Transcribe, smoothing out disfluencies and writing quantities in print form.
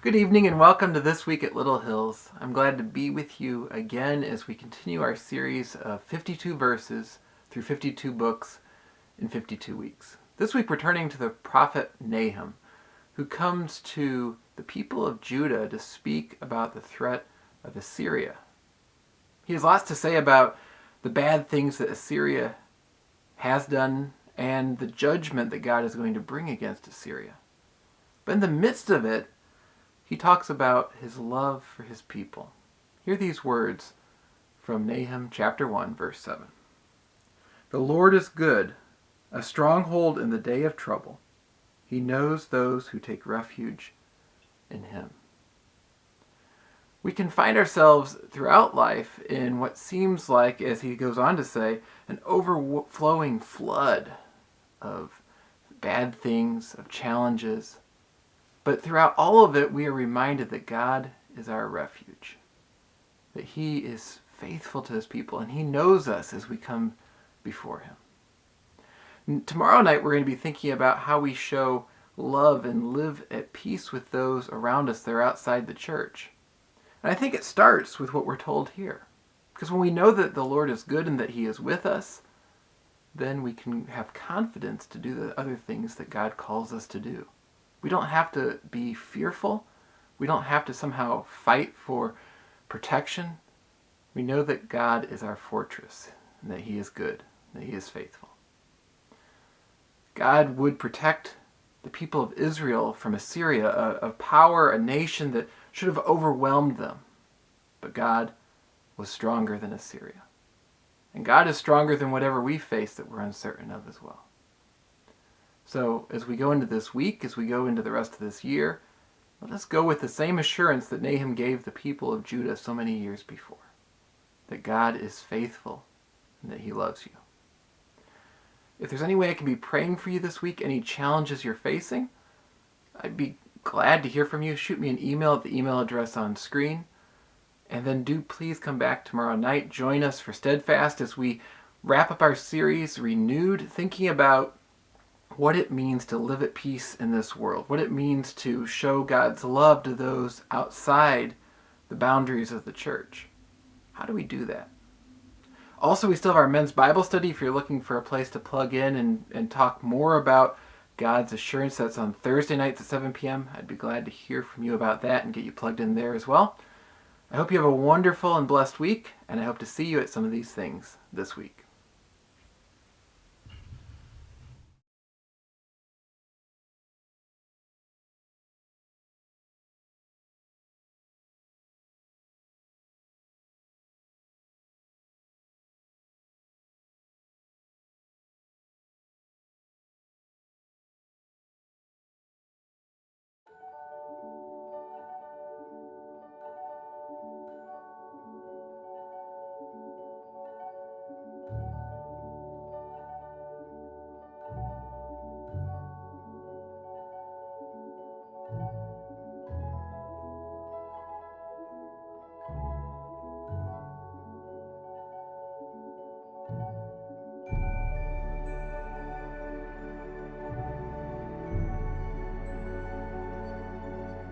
Good evening and welcome to This Week at Little Hills. I'm glad to be with you again as we continue our series of 52 verses through 52 books in 52 weeks. This week we're turning to the Prophet Nahum, who comes to the people of Judah to speak about the threat of Assyria. He has lots to say about the bad things that Assyria has done and the judgment that God is going to bring against Assyria. But in the midst of it, he talks about his love for his people. Hear these words from Nahum chapter 1, verse 7. The Lord is good, a stronghold in the day of trouble. He knows those who take refuge in him. We can find ourselves throughout life in what seems like, as he goes on to say, an overflowing flood of bad things, of challenges. But throughout all of it, we are reminded that God is our refuge, that he is faithful to his people, and he knows us as we come before him. And tomorrow night, we're going to be thinking about how we show love and live at peace with those around us that are outside the church. And I think it starts with what we're told here. Because when we know that the Lord is good and that he is with us, then we can have confidence to do the other things that God calls us to do. We don't have to be fearful. We don't have to somehow fight for protection. We know that God is our fortress and that he is good, that he is faithful. God would protect the people of Israel from Assyria, a power, a nation that should have overwhelmed them. But God was stronger than Assyria. And God is stronger than whatever we face that we're uncertain of as well. So as we go into this week, as we go into the rest of this year, let us go with the same assurance that Nahum gave the people of Judah so many years before. That God is faithful and that he loves you. If there's any way I can be praying for you this week, any challenges you're facing, I'd be glad to hear from you. Shoot me an email at the email address on screen. And then do please come back tomorrow night. Join us for Steadfast as we wrap up our series, Renewed, thinking about what it means to live at peace in this world, what it means to show God's love to those outside the boundaries of the church. How do we do that? Also, we still have our men's Bible study if you're looking for a place to plug in and talk more about God's assurance. That's on Thursday nights at 7 p.m. I'd be glad to hear from you about that and get you plugged in there as well. I hope you have a wonderful and blessed week, and I hope to see you at some of these things this week.